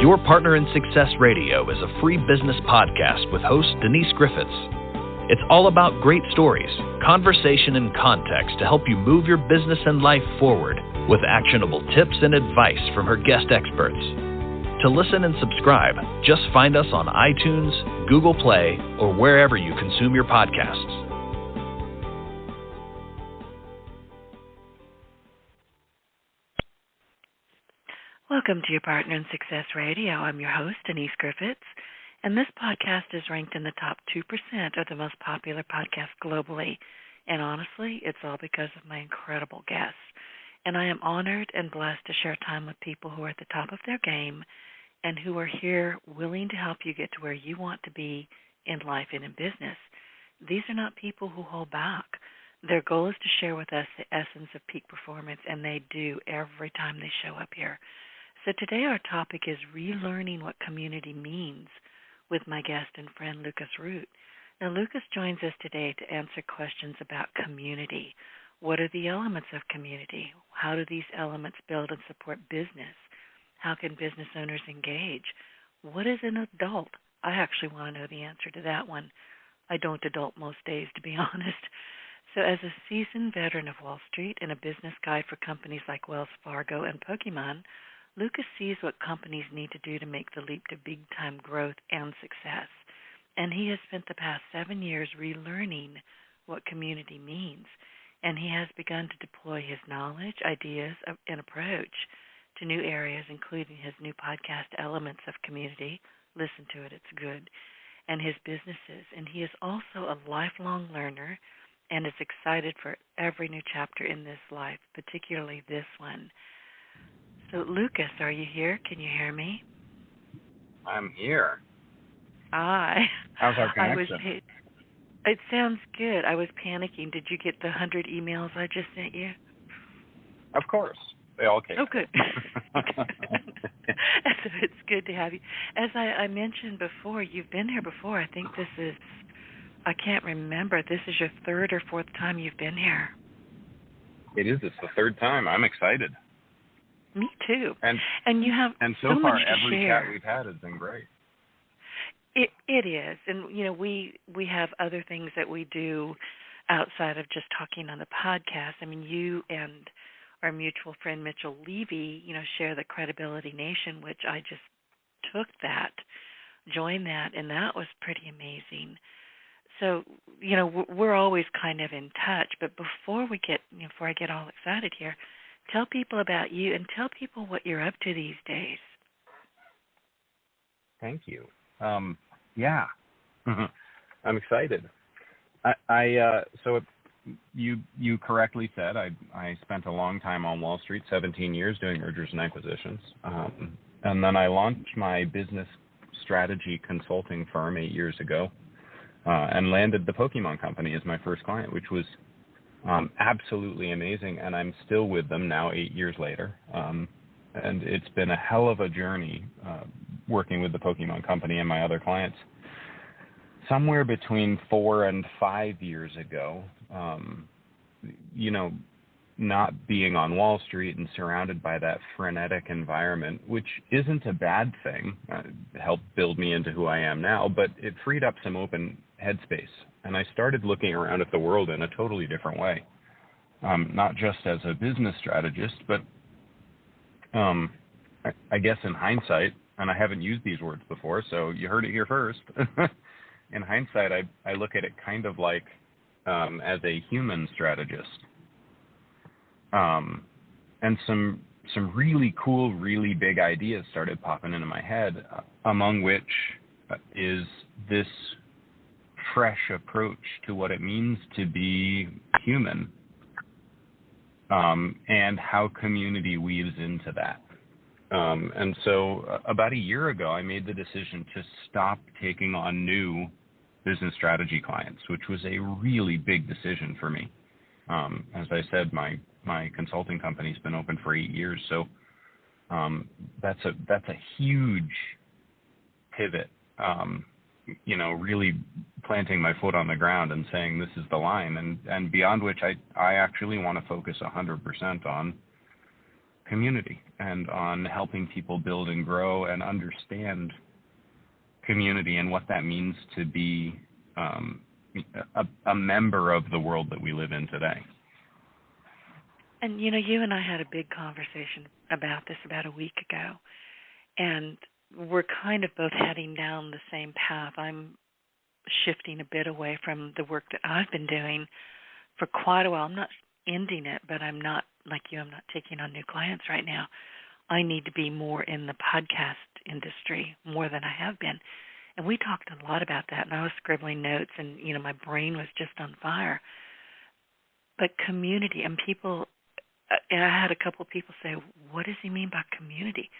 Your Partner in Success Radio is a free business podcast with host Denise Griffitts. It's all about great stories, conversation, and context to help you move your business and life forward with actionable tips and advice from her guest experts. To listen and subscribe, just find us on iTunes, Google Play, or wherever you consume your podcasts. Welcome to Your Partner in Success Radio. I'm your host, Denise Griffitts, and this podcast is ranked in the top 2% of the most popular podcasts globally. And honestly, it's all because of my incredible guests. And I am honored and blessed to share time with people who are at the top of their game and who are here willing to help you get to where you want to be in life and in business. These are not people who hold back. Their goal is to share with us the essence of peak performance, and they do every time they show up here. So today our topic is relearning what community means with my guest and friend Lucas Root. Now Lucas joins us today to answer questions about community. What are the elements of community? How do these elements build and support business? How can business owners engage? What is an adult? I actually want to know the answer to that one. I don't adult most days, to be honest. So as a seasoned veteran of Wall Street and a business guide for companies like Wells Fargo and Pokeman, Lucas sees what companies need to do to make the leap to big-time growth and success. And he has spent the past 7 years relearning what community means. And he has begun to deploy his knowledge, ideas, and approach to new areas, including his new podcast, Elements of Community. Listen to it, it's good. And his businesses. And he is also a lifelong learner and is excited for every new chapter in this life, particularly this one. So, Lucas, are you here? Can you hear me? I'm here. How's our connection? It sounds good. I was panicking. Did you get the 100 emails I just sent you? Of course. They all came. Oh, good. So it's good to have you. As I mentioned before, you've been here before. I think this is, I can't remember, this is your third or fourth time you've been here. It is. It's the third time. I'm excited. Me too. And you have so much far to every share. chat we've had has been great. It is, and you know we have other things that we do outside of just talking on the podcast. I mean, you and our mutual friend Mitchell Levy, share the Credibility Nation, which I just joined that, and that was pretty amazing. So, we're always kind of in touch. But before I get all excited here, tell people about you and tell people what you're up to these days. Thank you. Yeah, I'm excited. So you correctly said I spent a long time on Wall Street, 17 years doing mergers and acquisitions, and then I launched my business strategy consulting firm 8 years ago, and landed the Pokemon company as my first client, which was absolutely amazing, and I'm still with them now 8 years later. And it's been a hell of a journey working with the Pokemon company and my other clients. Somewhere between 4 and 5 years ago, not being on Wall Street and surrounded by that frenetic environment, which isn't a bad thing, helped build me into who I am now, but it freed up some open headspace. And I started looking around at the world in a totally different way, not just as a business strategist, but I guess in hindsight, and I haven't used these words before, so you heard it here first. In hindsight, I look at it kind of like as a human strategist. And some really cool, really big ideas started popping into my head, among which is this fresh approach to what it means to be human, and how community weaves into that. And so about a year ago, I made the decision to stop taking on new business strategy clients, which was a really big decision for me. As I said, my consulting company's been open for 8 years, so that's a huge pivot. Really planting my foot on the ground and saying this is the line, and beyond which I actually want to focus 100% on community and on helping people build and grow and understand community and what that means to be a member of the world that we live in today. And, you and I had a big conversation about this about a week ago, and we're kind of both heading down the same path. I'm shifting a bit away from the work that I've been doing for quite a while. I'm not ending it, but I'm not, like you, I'm not taking on new clients right now. I need to be more in the podcast industry more than I have been. And we talked a lot about that, and I was scribbling notes, and, my brain was just on fire. But community, and people, and I had a couple of people say, what does he mean by community?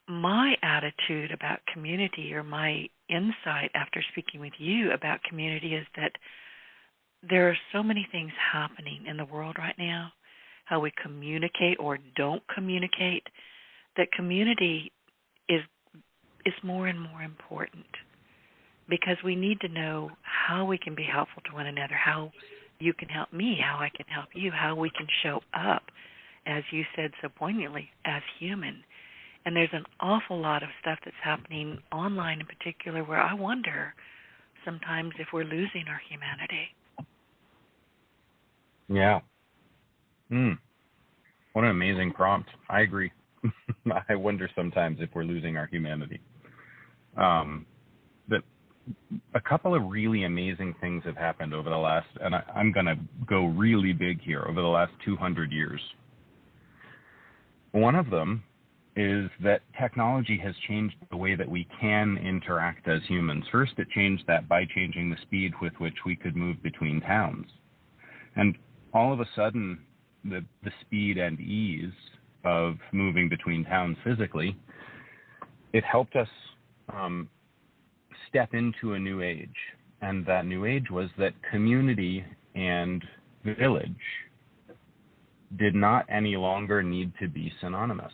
My attitude about community, or my insight after speaking with you about community, is that there are so many things happening in the world right now, how we communicate or don't communicate, that community is more and more important, because we need to know how we can be helpful to one another, how you can help me, how I can help you, how we can show up, as you said so poignantly, as human. And there's an awful lot of stuff that's happening online in particular where I wonder sometimes if we're losing our humanity. Yeah. What an amazing prompt. I agree. I wonder sometimes if we're losing our humanity. But a couple of really amazing things have happened over the last, and I'm going to go really big here, over the last 200 years. One of them is that technology has changed the way that we can interact as humans. First, it changed that by changing the speed with which we could move between towns. And all of a sudden, the speed and ease of moving between towns physically, it helped us step into a new age. And that new age was that community and village did not any longer need to be synonymous.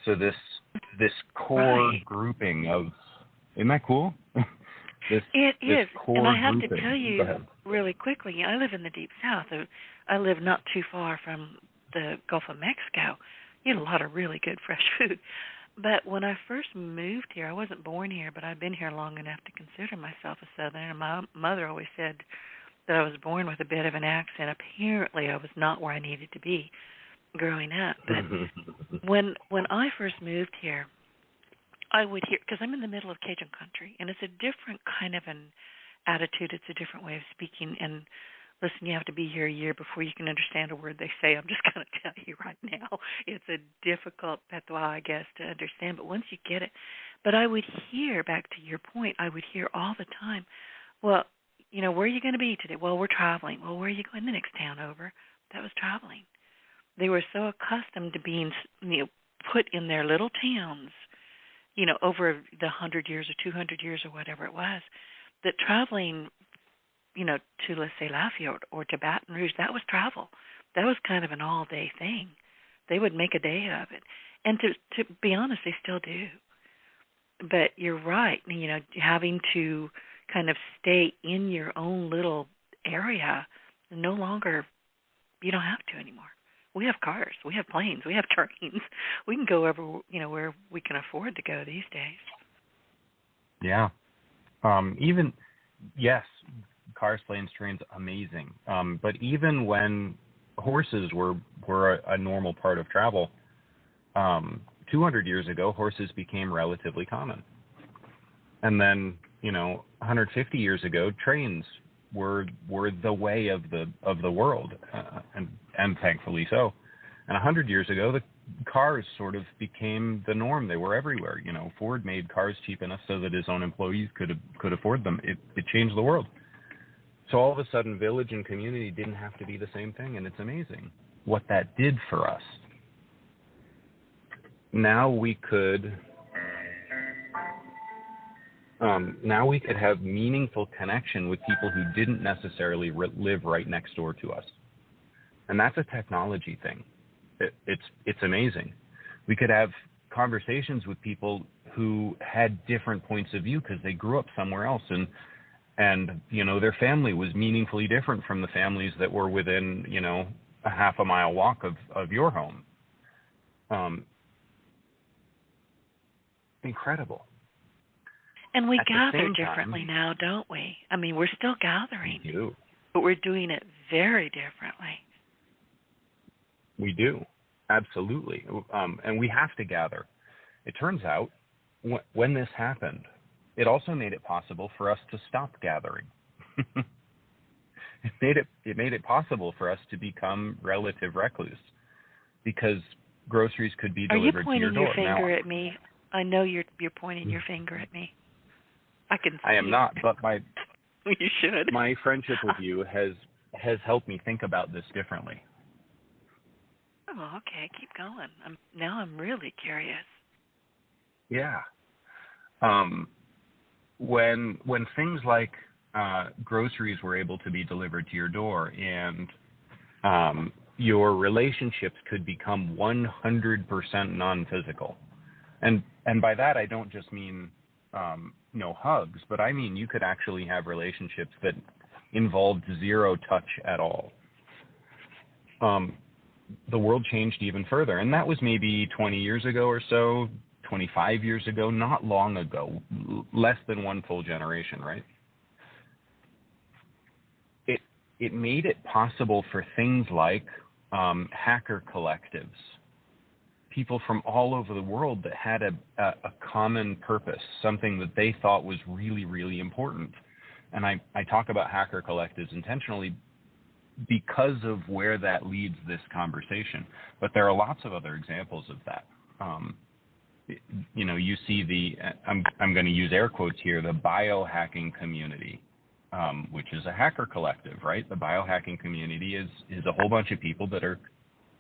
So this core grouping of, isn't that cool? It is, and I have grouping. to tell you really quickly, I live in the Deep South. I live not too far from the Gulf of Mexico. You get a lot of really good fresh food. But when I first moved here, I wasn't born here, but I've been here long enough to consider myself a Southerner. And my mother always said that I was born with a bit of an accent. Apparently, I was not where I needed to be growing up. But when I first moved here, I would hear, because I'm in the middle of Cajun country, and it's a different kind of an attitude. It's a different way of speaking. And listen, you have to be here a year before you can understand a word they say. I'm just going to tell you right now. It's a difficult patois, I guess, to understand, but once you get it. But I would hear, back to your point, I would hear all the time, well, where are you going to be today? Well, we're traveling. Well, where are you going? The next town over. That was traveling. They were so accustomed to being put in their little towns, over the 100 years or 200 years or whatever it was, that traveling, to, let's say, Lafayette or to Baton Rouge, that was travel. That was kind of an all-day thing. They would make a day of it. And to be honest, they still do. But you're right, having to kind of stay in your own little area, no longer, you don't have to anymore. We have cars, we have planes, we have trains. We can go where we can afford to go these days. Yeah. Yes, cars, planes, trains, amazing. But even when horses were a normal part of travel, 200 years ago, horses became relatively common. And then, 150 years ago, trains were the way of the world, and thankfully so. And 100 years ago, the cars sort of became the norm. They were everywhere. Ford made cars cheap enough so that his own employees could afford them. It changed the world. So all of a sudden, village and community didn't have to be the same thing, and it's amazing what that did for us. Now we could have meaningful connection with people who didn't necessarily live right next door to us. And that's a technology thing. It's amazing. We could have conversations with people who had different points of view because they grew up somewhere else, and their family was meaningfully different from the families that were within a half a mile walk of your home. Incredible. And we At the gather same differently time, now, don't we? I mean, we're still gathering, we do. but we're doing it very differently. We do. Absolutely. And we have to gather. It turns out when this happened, it also made it possible for us to stop gathering. It made it possible for us to become relative recluse because groceries could be delivered to your door. Are you pointing your finger at me? I know you're pointing your finger at me. I can see. I am not, but you should. My friendship with you has helped me think about this differently. Oh, okay. Keep going. I'm really curious. Yeah. When things like groceries were able to be delivered to your door and your relationships could become 100% non-physical. And by that, I don't just mean no hugs, but I mean you could actually have relationships that involved zero touch at all. The world changed even further, and that was maybe 20 years ago or so, 25 years ago, not long ago, less than one full generation, right? It made it possible for things like hacker collectives, people from all over the world that had a common purpose, something that they thought was really, really important. And I talk about hacker collectives intentionally because of where that leads this conversation. But there are lots of other examples of that. You see I'm going to use air quotes here, the biohacking community, which is a hacker collective, right? The biohacking community is a whole bunch of people that are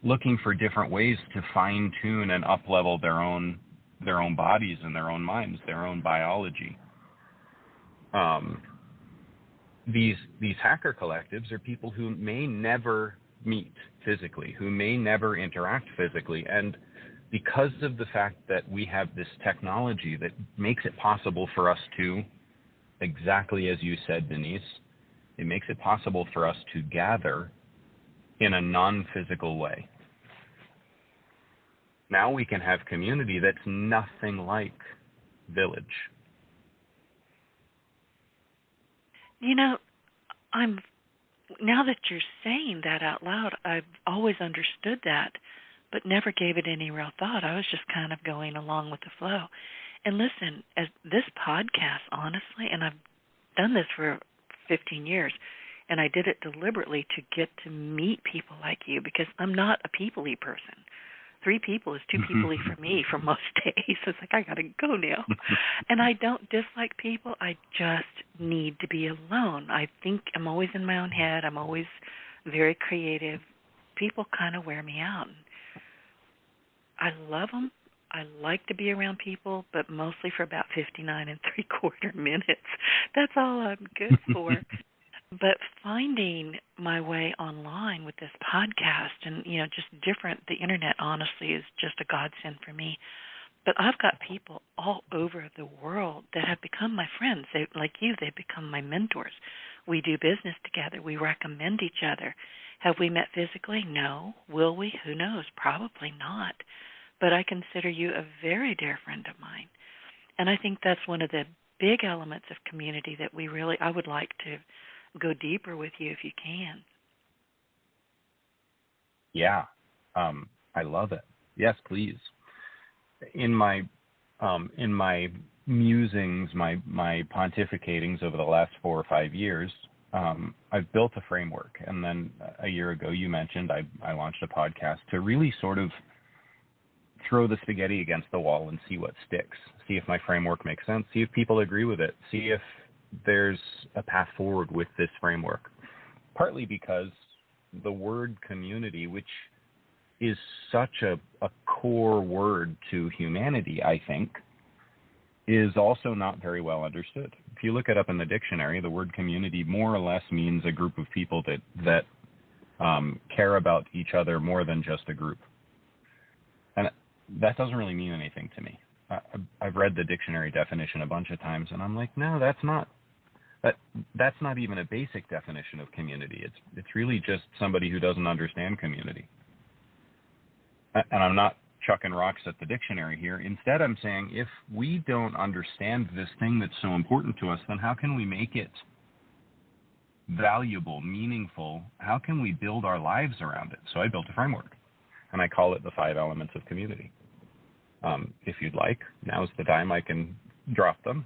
looking for different ways to fine tune and up level their own bodies and their own minds, their own biology. These hacker collectives are people who may never meet physically, who may never interact physically, and because of the fact that we have this technology that makes it possible for us to, exactly as you said, Denise, it makes it possible for us to gather in a non-physical way. Now we can have community that's nothing like village. Now that you're saying that out loud, I've always understood that, but never gave it any real thought. I was just kind of going along with the flow. And listen, as this podcast, honestly, and I've done this for 15 years, and I did it deliberately to get to meet people like you because I'm not a people-y person. 3 people is too people-y for me for most days. It's like, I got to go now. And I don't dislike people. I just need to be alone. I think I'm always in my own head. I'm always very creative. People kind of wear me out. I love them. I like to be around people, but mostly for about 59 3/4 minutes. That's all I'm good for. But finding my way online with this podcast and, just different, the internet honestly is just a godsend for me. But I've got people all over the world that have become my friends. Like you, they've become my mentors. We do business together. We recommend each other. Have we met physically? No. Will we? Who knows? Probably not. But I consider you a very dear friend of mine. And I think that's one of the big elements of community that I would like to go deeper with you if you can. Yeah, I love it. Yes, please. In my musings, my pontificatings over the last 4 or 5 years, I've built a framework. And then a year ago, you mentioned I launched a podcast to really sort of throw the spaghetti against the wall and see what sticks. See if my framework makes sense. See if people agree with it. See if there's a path forward with this framework. Partly because the word community, which is such a core word to humanity, I think, is also not very well understood. If you look it up in the dictionary, the word community more or less means a group of people that care about each other more than just a group. And that doesn't really mean anything to me. I've read the dictionary definition a bunch of times, and I'm like, no, that's not That's not even a basic definition of community. It's really just somebody who doesn't understand community. And I'm not chucking rocks at the dictionary here. Instead, I'm saying if we don't understand this thing that's so important to us, then how can we make it valuable, meaningful? How can we build our lives around it? So I built a framework, and I call it the 5 elements of community. If you'd like, now's the time I can drop them.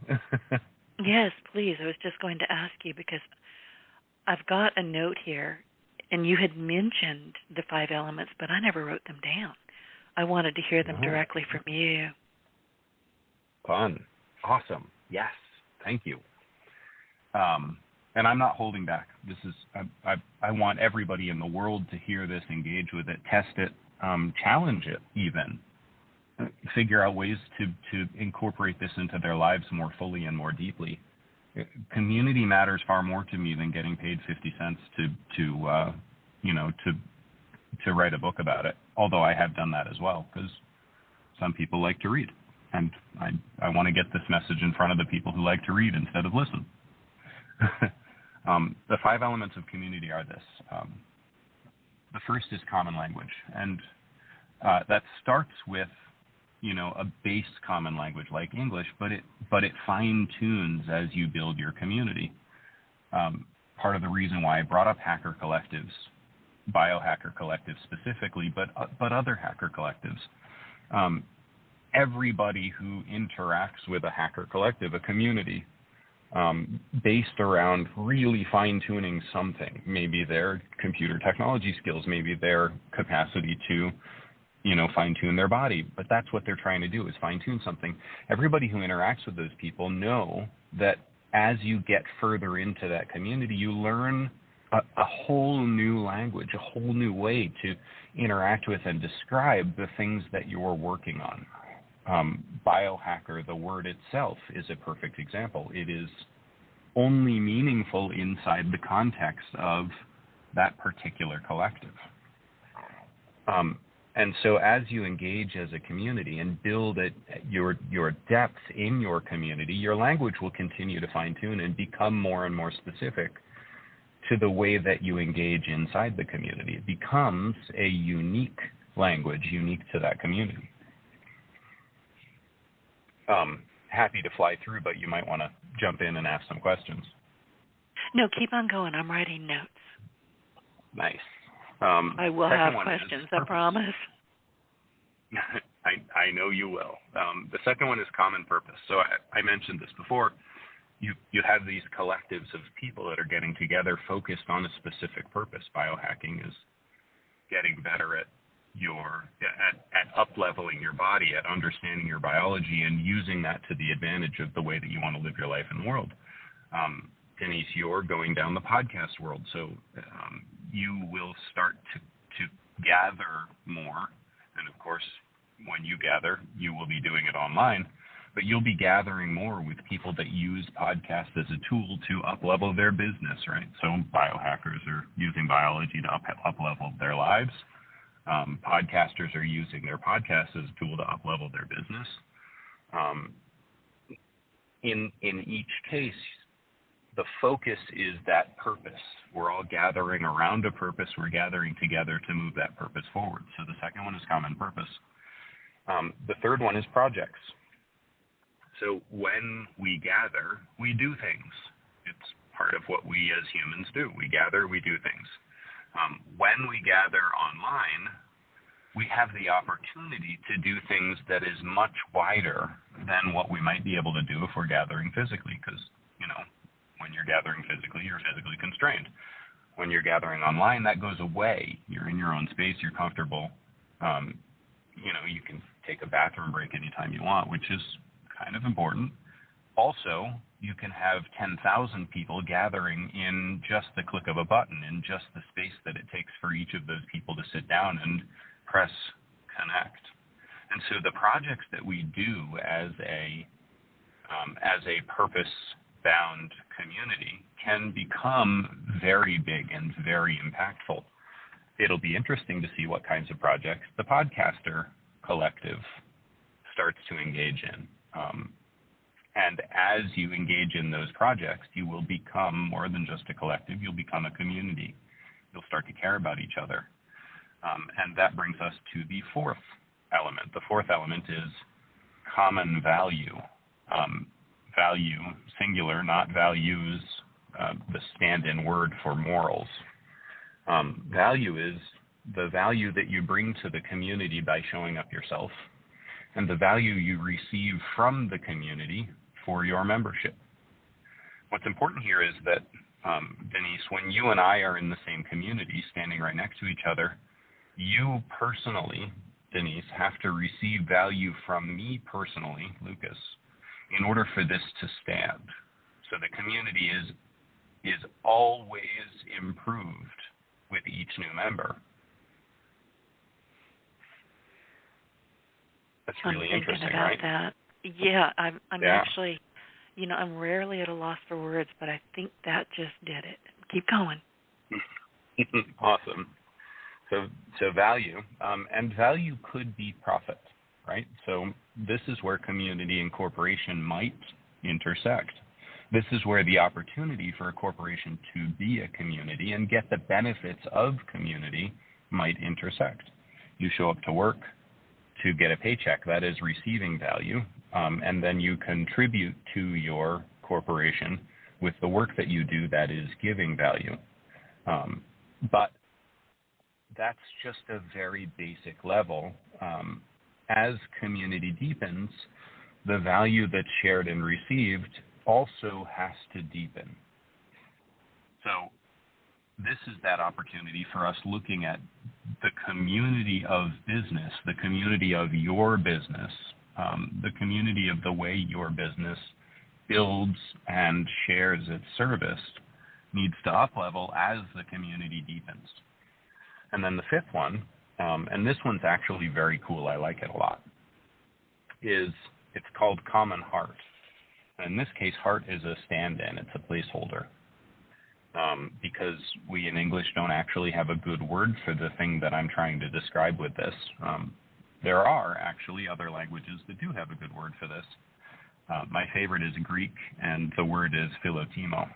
Yes, please. I was just going to ask you because I've got a note here, and you had mentioned the 5 elements, but I never wrote them down. I wanted to hear them directly from you. Fun. Awesome. Yes. Thank you. And I'm not holding back. This is I want everybody in the world to hear this, engage with it, test it, challenge it even. Figure out ways to incorporate this into their lives more fully and more deeply. Community matters far more to me than getting paid 50 cents to write a book about it. Although I have done that as well, because some people like to read, and I want to get this message in front of the people who like to read instead of listen. The 5 elements of community are this. The first is common language, and that starts with a base common language like English, but it fine tunes as you build your community. Part of the reason why I brought up hacker collectives, biohacker collectives specifically, but other hacker collectives. Everybody who interacts with a hacker collective, a community, based around really fine-tuning something, maybe their computer technology skills, maybe their capacity to fine-tune their body, but that's what they're trying to do, is fine-tune something. Everybody who interacts with those people know that as you get further into that community, you learn a whole new language, a whole new way to interact with and describe the things that you're working on. Biohacker, the word itself, is a perfect example. It is only meaningful inside the context of that particular collective. And so as you engage as a community and build your depth in your community, your language will continue to fine-tune and become more and more specific to the way that you engage inside the community. It becomes a unique language, unique to that community. Happy to fly through, but you might want to jump in and ask some questions. No, keep on going. I'm writing notes. Nice. I will have questions, I promise. I know you will. The second one is common purpose. So I mentioned this before. You have these collectives of people that are getting together focused on a specific purpose. Biohacking is getting better at up-leveling your body, at understanding your biology and using that to the advantage of the way that you want to live your life in the world. Denise, you're going down the podcast world, so you will start to gather more. And of course, when you gather, you will be doing it online, but you'll be gathering more with people that use podcasts as a tool to up-level their business, right? So biohackers are using biology to up-level their lives. Podcasters are using their podcasts as a tool to up-level their business. In each case, the focus is that purpose. We're all gathering around a purpose. We're gathering together to move that purpose forward. So the second one is common purpose. The third one is projects. So when we gather, we do things. It's part of what we as humans do. We gather, we do things. When we gather online, we have the opportunity to do things that is much wider than what we might be able to do if we're gathering physically, because, when you're gathering physically, you're physically constrained. When you're gathering online, that goes away. You're in your own space, you're comfortable. You can take a bathroom break anytime you want, which is kind of important. Also, you can have 10,000 people gathering in just the click of a button, in just the space that it takes for each of those people to sit down and press connect. And so the projects that we do as a purpose-bound community can become very big and very impactful. It'll be interesting to see what kinds of projects the podcaster collective starts to engage in. And as you engage in those projects, you will become more than just a collective. You'll become a community. You'll start to care about each other. And that brings us to the fourth element. The fourth element is common value. Value, singular, not values, the stand-in word for morals. Value is the value that you bring to the community by showing up yourself, and the value you receive from the community for your membership. What's important here is that, Denise, when you and I are in the same community, standing right next to each other, you personally, Denise, have to receive value from me personally, Lucas, in order for this to stand. So the community is always improved with each new member. That's really interesting, right? That. Yeah, I'm actually, I'm rarely at a loss for words, but I think that just did it. Keep going. Awesome. So value, and value could be profit, right? So this is where community and corporation might intersect. This is where the opportunity for a corporation to be a community and get the benefits of community might intersect. You show up to work to get a paycheck, that is receiving value, and then you contribute to your corporation with the work that you do that is giving value. But that's just a very basic level. As community deepens, the value that's shared and received also has to deepen. So this is that opportunity for us looking at the community of business, the community of your business, the community of the way your business builds and shares its service needs to up-level as the community deepens. And then the fifth one, and this one's actually very cool, I like it a lot, is it's called common heart. In this case, heart is a stand-in, it's a placeholder. Because we in English don't actually have a good word for the thing that I'm trying to describe with this. There are actually other languages that do have a good word for this. My favorite is Greek, and the word is philotimo.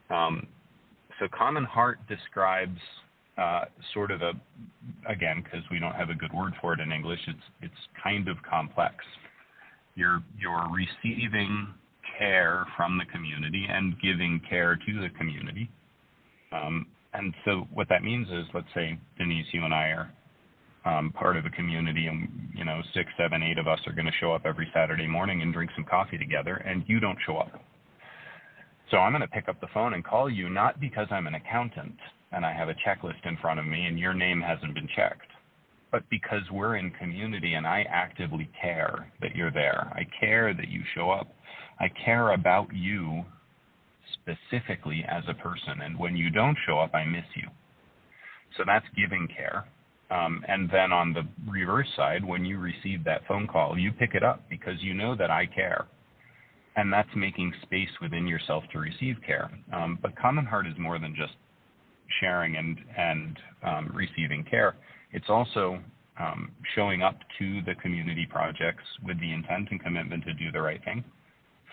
So common heart describes sort of again, because we don't have a good word for it in English, it's kind of complex. You're receiving care from the community and giving care to the community. And so what that means is, let's say, Denise, you and I are part of a community, and 6, 7, 8 of us are going to show up every Saturday morning and drink some coffee together, and you don't show up. So I'm going to pick up the phone and call you, not because I'm an accountant and I have a checklist in front of me and your name hasn't been checked, but because we're in community and I actively care that you're there. I care that you show up. I care about you specifically as a person, and when you don't show up, I miss you. So that's giving care. And then on the reverse side, when you receive that phone call, you pick it up because you know that I care. And that's making space within yourself to receive care. But common heart is more than just sharing and receiving care. It's also showing up to the community projects with the intent and commitment to do the right thing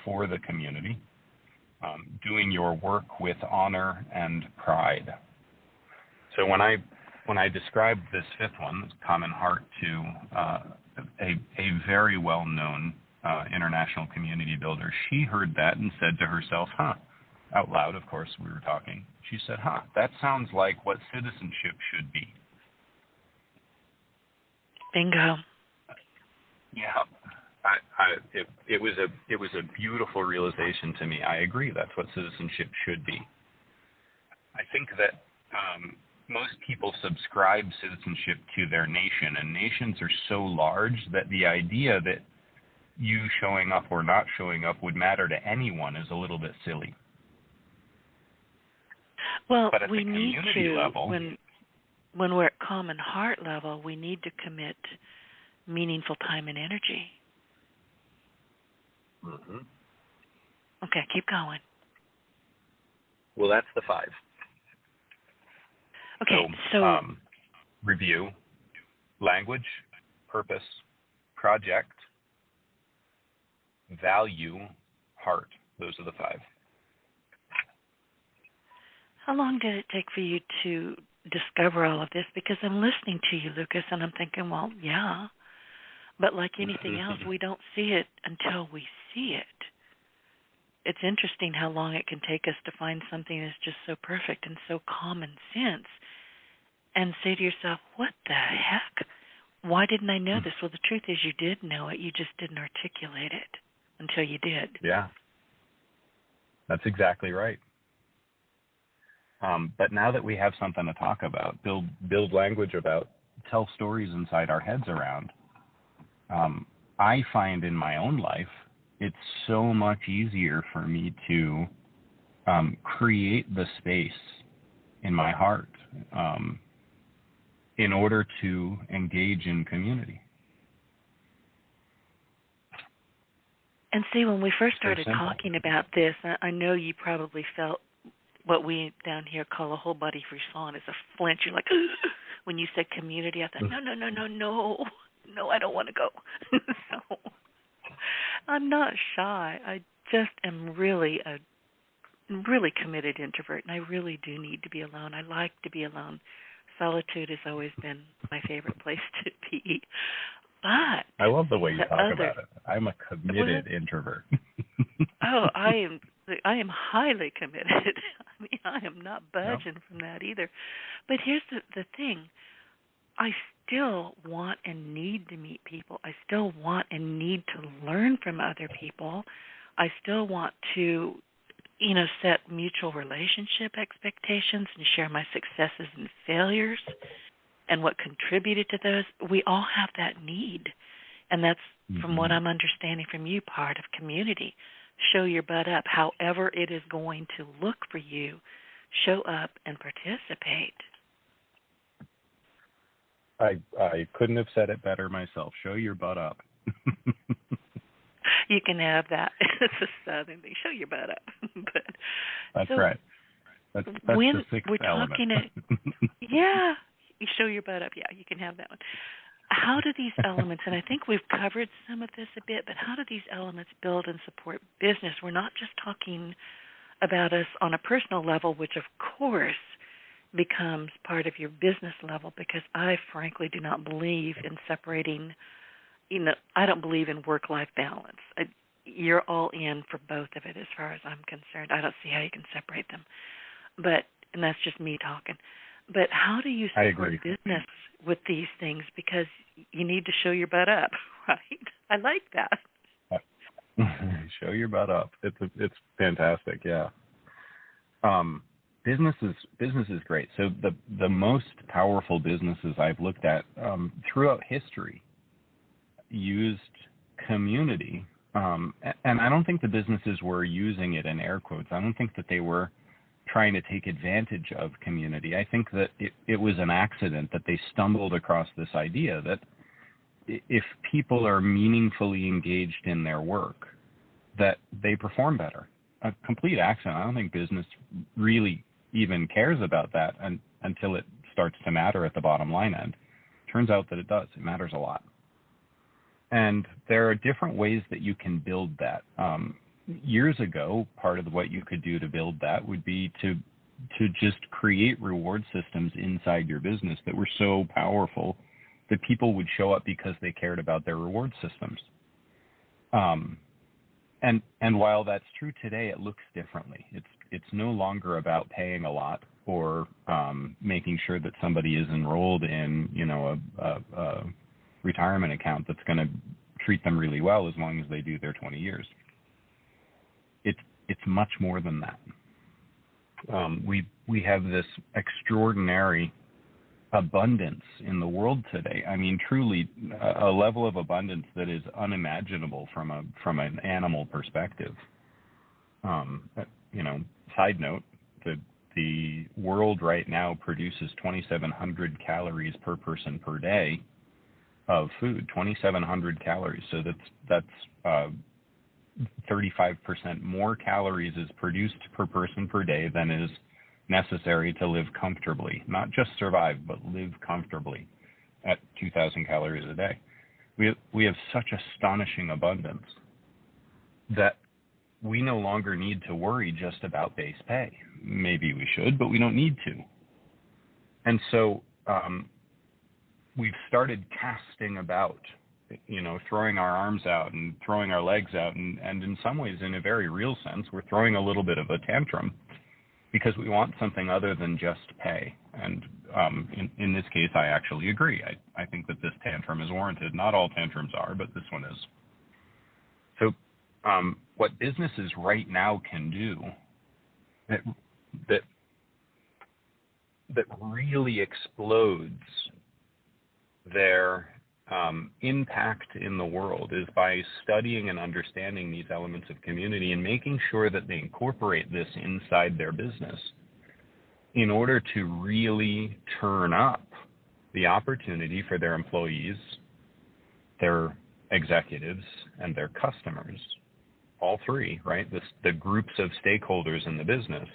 for the community, doing your work with honor and pride. So when I described this fifth one, common heart, to a very well-known international community builder, she heard that and said to herself, out loud, of course, we were talking. She said, that sounds like what citizenship should be. Bingo. Yeah. It was a beautiful realization to me. I agree. That's what citizenship should be. I think that most people subscribe citizenship to their nation, and nations are so large that the idea that you showing up or not showing up would matter to anyone is a little bit silly. Well, but at we the need community to, level, when we're at common heart level, we need to commit meaningful time and energy. Mm-hmm. Okay, keep going. Well, that's the 5. Okay, so review, language, purpose, project, value, heart. Those are the 5. How long did it take for you to discover all of this? Because I'm listening to you, Lucas, and I'm thinking, well, yeah. But like anything else, we don't see it until we see it. It's interesting how long it can take us to find something that's just so perfect and so common sense and say to yourself, what the heck? Why didn't I know this? Well, the truth is you did know it. You just didn't articulate it until you did. Yeah. That's exactly right. But now that we have something to talk about, build language about, tell stories inside our heads around, I find in my own life, it's so much easier for me to create the space in my heart in order to engage in community. And see, when we first started talking about this, I know you probably felt what we down here call a whole body frisson is a flinch. You're like, ugh. When you said community, I thought, no, I don't want to go. So I'm not shy. I just am really a really committed introvert, and I really do need to be alone. I like to be alone. Solitude has always been my favorite place to be. But I love the way you talk about it. I'm a committed introvert. Oh, I am highly committed. I mean, I am not budging from that either. But here's the thing. I still want and need to meet people. I still want and need to learn from other people. I still want to, set mutual relationship expectations and share my successes and failures and what contributed to those. We all have that need. And that's, from what I'm understanding from you, part of community. Show your butt up. However it is going to look for you, show up and participate. I couldn't have said it better myself. Show your butt up. You can have that. It's a Southern thing. Show your butt up. But, that's right. That's when the 6th we're element. Yeah, you show your butt up. Yeah, you can have that one. How do these elements, and I think we've covered some of this a bit, but how do these elements build and support business? We're not just talking about us on a personal level, which of course becomes part of your business level, because I frankly do not believe in separating, I don't believe in work-life balance. You're all in for both of it as far as I'm concerned. I don't see how you can separate them. And that's just me talking. But how do you support business with these things? Because you need to show your butt up, right? I like that. Show your butt up. It's fantastic, yeah. Business is great. So the most powerful businesses I've looked at throughout history used community. And I don't think the businesses were using it in air quotes. I don't think that they were trying to take advantage of community. I think that it was an accident that they stumbled across this idea that if people are meaningfully engaged in their work, that they perform better. A complete accident. I don't think business really even cares about that until it starts to matter at the bottom line end. Turns out that it does. It matters a lot. And there are different ways that you can build that. Years ago, part of what you could do to build that would be to just create reward systems inside your business that were so powerful that people would show up because they cared about their reward systems. And while that's true today, it looks differently. It's no longer about paying a lot or making sure that somebody is enrolled in a retirement account that's going to treat them really well as long as they do their 20 years. It's much more than that. We have this extraordinary abundance in the world today. I mean, truly, a level of abundance that is unimaginable from an animal perspective. Side note, the world right now produces 2,700 calories per person per day of food. 2,700 calories. So that's 35% more calories is produced per person per day than is necessary to live comfortably. Not just survive, but live comfortably at 2,000 calories a day. We have such astonishing abundance. that we no longer need to worry just about base pay. Maybe we should, but we don't need to. And so we've started casting about, throwing our arms out and throwing our legs out. And in some ways, in a very real sense, we're throwing a little bit of a tantrum because we want something other than just pay. And in this case, I actually agree. I think that this tantrum is warranted. Not all tantrums are, but this one is. So what businesses right now can do that really explodes their impact in the world is by studying and understanding these elements of community and making sure that they incorporate this inside their business in order to really turn up the opportunity for their employees, their executives, and their customers, all three, right? The groups of stakeholders in the business,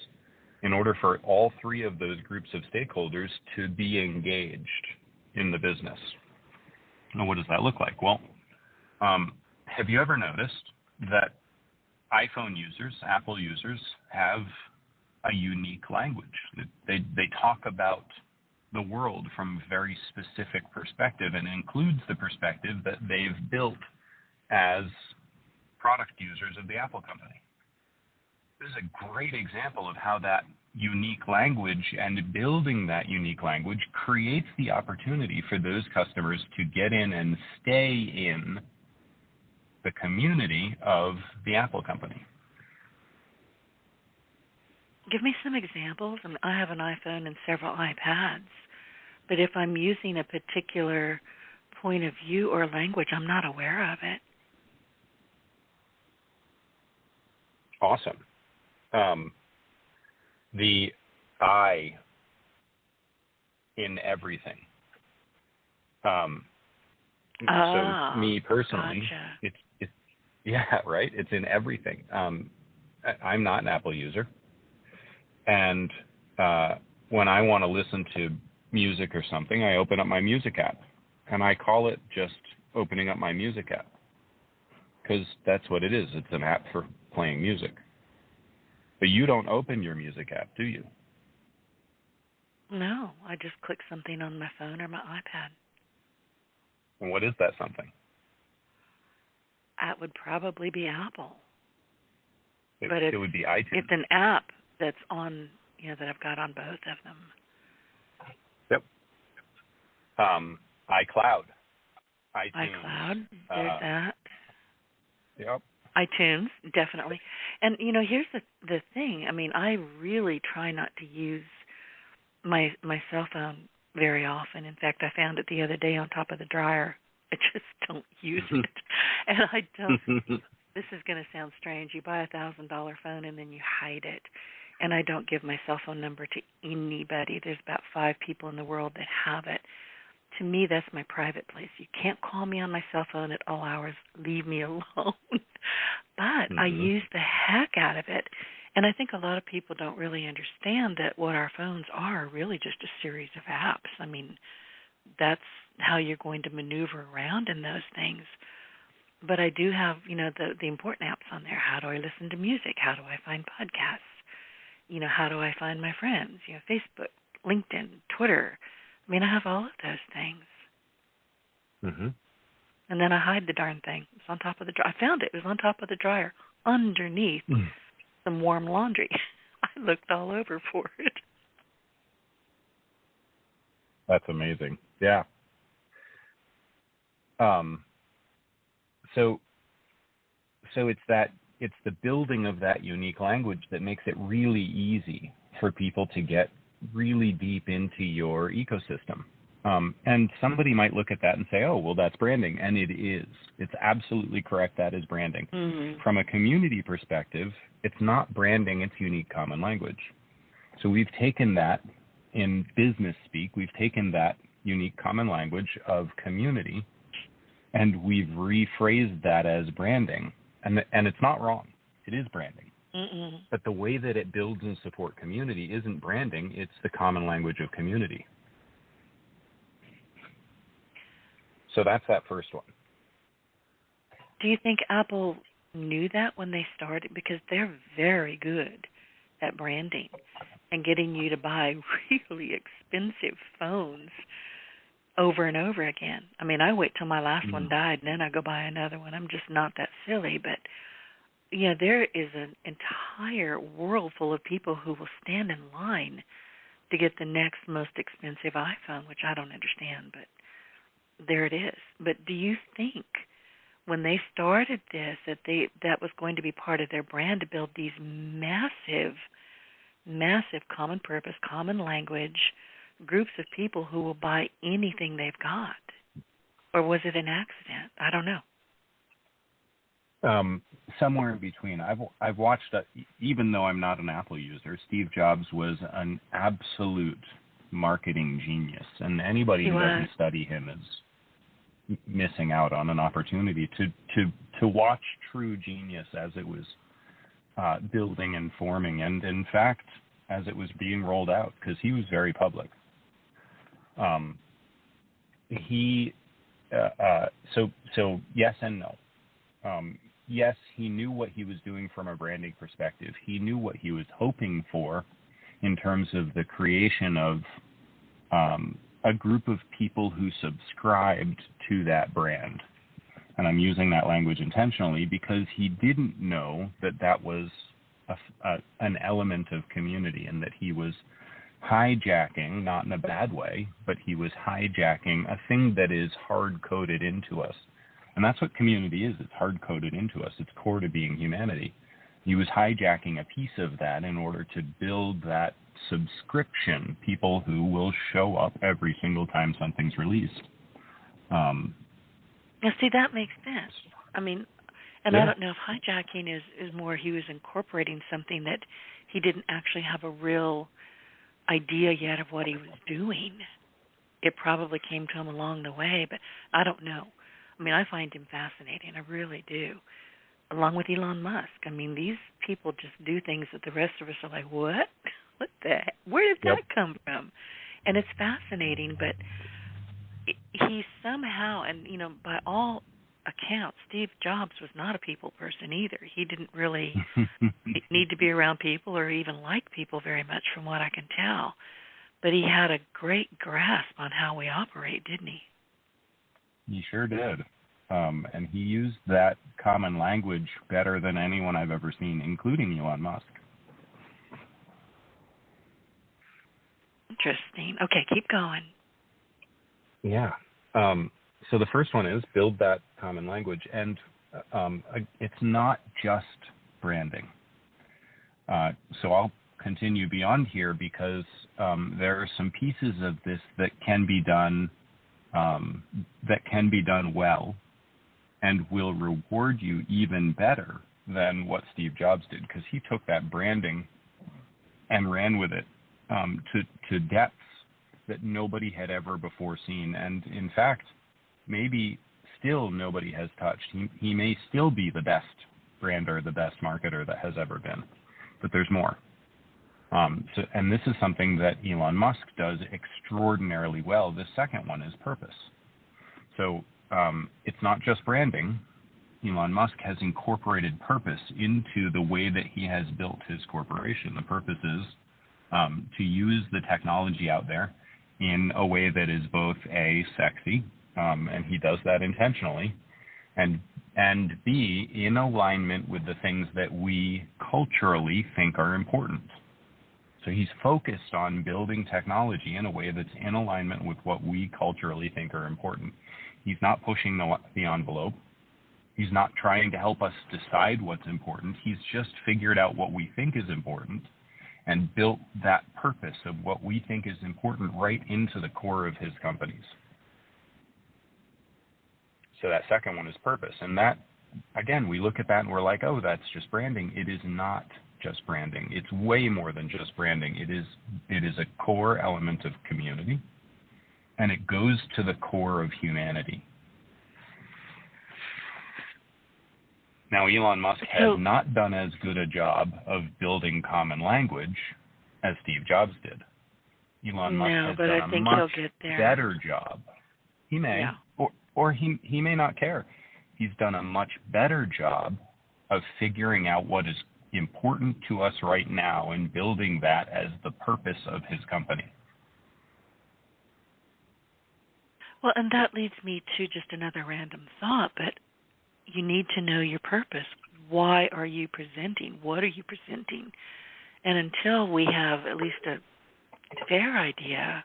in order for all three of those groups of stakeholders to be engaged in the business. And what does that look like? Well, have you ever noticed that iPhone users, Apple users, have a unique language? They talk about the world from a very specific perspective, and includes the perspective that they've built as product users of the Apple company. This is a great example of how that unique language and building that unique language creates the opportunity for those customers to get in and stay in the community of the Apple company. Give me some examples. I mean, I have an iPhone and several iPads, but if I'm using a particular point of view or language, I'm not aware of it. Awesome. The I in everything. So me personally, gotcha. it's yeah, right. It's in everything. I'm not an Apple user, and when I want to listen to music or something, I open up my music app, and I call it just opening up my music app, because that's what it is. It's an app for playing music. But you don't open your music app, do you? No, I just click something on my phone or my iPad. And what is that something? That would probably be Apple. It would be iTunes. It's an app that's on, that I've got on both of them. Yep. iCloud. iTunes. iCloud, there's that. Yep. iTunes, definitely. And, here's the thing. I mean, I really try not to use my cell phone very often. In fact, I found it the other day on top of the dryer. I just don't use it. And I don't, this is going to sound strange. You buy a $1,000 phone and then you hide it. And I don't give my cell phone number to anybody. There's about 5 people in the world that have it. To me, that's my private place. You can't call me on my cell phone at all hours. Leave me alone. But I use the heck out of it. And I think a lot of people don't really understand that what our phones are really just a series of apps. I mean, that's how you're going to maneuver around in those things. But I do have, the important apps on there. How do I listen to music? How do I find podcasts? How do I find my friends? Facebook, LinkedIn, Twitter. I mean, I have all of those things. Mm-hmm. And then I hide the darn thing. It's on top of the dryer. I found it. It was on top of the dryer underneath some warm laundry. I looked all over for it. That's amazing. Yeah. So it's the building of that unique language that makes it really easy for people to get really deep into your ecosystem. And somebody might look at that and say, oh, well, that's branding. And it is. It's absolutely correct. That is branding. Mm-hmm. From a community perspective, it's not branding. It's unique common language. So we've taken that in business speak. We've taken that unique common language of community, and we've rephrased that as branding. And it's not wrong. It is branding. Mm-mm. But the way that it builds and supports community isn't branding. It's the common language of community. So that's that first one. Do you think Apple knew that when they started, because they're very good at branding and getting you to buy really expensive phones over and over again. I mean, I wait till my last one died, and then I go buy another one. I'm just not that silly. But, there is an entire world full of people who will stand in line to get the next most expensive iPhone, which I don't understand, but there it is. But do you think when they started this that was going to be part of their brand, to build these massive common purpose, common language groups of people who will buy anything they've got? Or was it an accident? I don't know. Somewhere in between. I've watched, even though I'm not an Apple user, Steve Jobs was an absolute marketing genius, and anybody who doesn't study him is missing out on an opportunity to watch true genius as it was building and forming, and in fact, as it was being rolled out, because he was very public. So yes and no. Yes, he knew what he was doing from a branding perspective. He knew what he was hoping for in terms of the creation of a group of people who subscribed to that brand. And I'm using that language intentionally because he didn't know that was an element of community, and that he was hijacking, not in a bad way, but he was hijacking a thing that is hard-coded into us. And that's what community is. It's hard-coded into us. It's core to being humanity. He was hijacking a piece of that in order to build that subscription, people who will show up every single time something's released. Now, see, that makes sense. I mean, and I don't know if hijacking is more he was incorporating something that he didn't actually have a real idea yet of what he was doing. It probably came to him along the way, but I don't know. I mean, I find him fascinating. I really do. Along with Elon Musk. I mean, these people just do things that the rest of us are like, what? What the heck? Where did that come from? And it's fascinating, but he somehow, and, by all accounts, Steve Jobs was not a people person either. He didn't really need to be around people or even like people very much, from what I can tell. But he had a great grasp on how we operate, didn't he? He sure did. And he used that common language better than anyone I've ever seen, including Elon Musk. Interesting. Okay, keep going. Yeah. So the first one is build that common language. And it's not just branding. So I'll continue beyond here because there are some pieces of this that can be done well and will reward you even better than what Steve Jobs did, because he took that branding and ran with it to depths that nobody had ever before seen. And in fact, maybe still nobody has touched. He may still be the best brander, the best marketer that has ever been, but there's more. And this is something that Elon Musk does extraordinarily well. The second one is purpose. So it's not just branding. Elon Musk has incorporated purpose into the way that he has built his corporation. The purpose is to use the technology out there in a way that is both A, sexy, and he does that intentionally, and B, in alignment with the things that we culturally think are important. So he's focused on building technology in a way that's in alignment with what we culturally think are important. He's not pushing the envelope. He's not trying to help us decide what's important. He's just figured out what we think is important and built that purpose of what we think is important right into the core of his companies. So that second one is purpose. And that, again, we look at that and we're like, oh, that's just branding. It is not just branding. It's way more than just branding. It is a core element of community, and it goes to the core of humanity. Now, Elon Musk has not done as good a job of building common language as Steve Jobs did. Elon Musk has done a much better job. He may, or he may not care. He's done a much better job of figuring out what is important to us right now and building that as the purpose of his company. Well, and that leads me to just another random thought, but you need to know your purpose. Why are you presenting? What are you presenting? And until we have at least a fair idea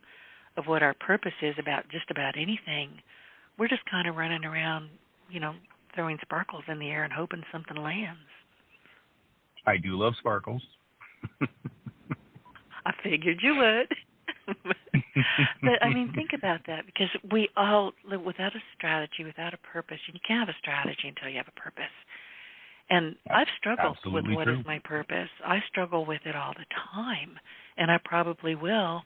of what our purpose is about just about anything, we're just kind of running around, throwing sparkles in the air and hoping something lands. I do love sparkles. I figured you would. But, think about that, because we all live without a strategy, without a purpose. And you can't have a strategy until you have a purpose. And I've struggled with what is my purpose. I struggle with it all the time, and I probably will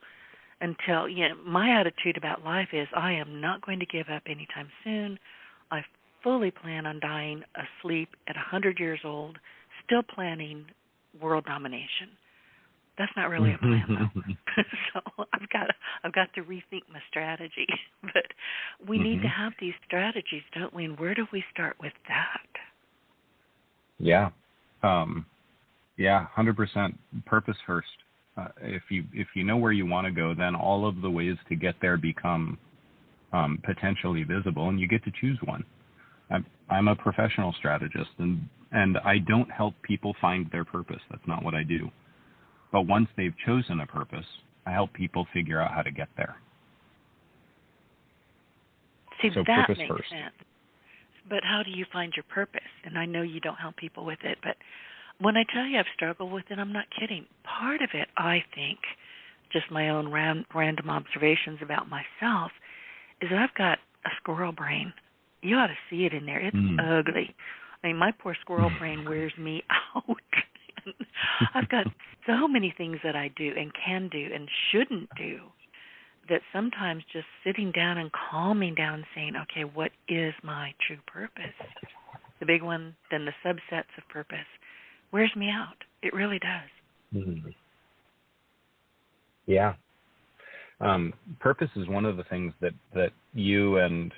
until, my attitude about life is I am not going to give up anytime soon. I fully plan on dying asleep at 100 years old, still planning world domination. That's not really a plan, though. So I've got to rethink my strategy. But we need to have these strategies, don't we? And where do we start with that? Yeah. 100% purpose first. If you know where you want to go, then all of the ways to get there become potentially visible, and you get to choose one. I'm a professional strategist, and I don't help people find their purpose. That's not what I do. But once they've chosen a purpose, I help people figure out how to get there. See, so that purpose makes first. sense. But how do you find your purpose? And I know you don't help people with it, but when I tell you I've struggled with it, I'm not kidding. Part of it, I think, just my own random observations about myself, is that I've got a squirrel brain. You ought to see it in there. It's ugly. My poor squirrel brain wears me out. I've got so many things that I do and can do and shouldn't do that sometimes just sitting down and calming down and saying, okay, what is my true purpose? The big one, then the subsets of purpose, wears me out. It really does. Yeah. Purpose is one of the things that you and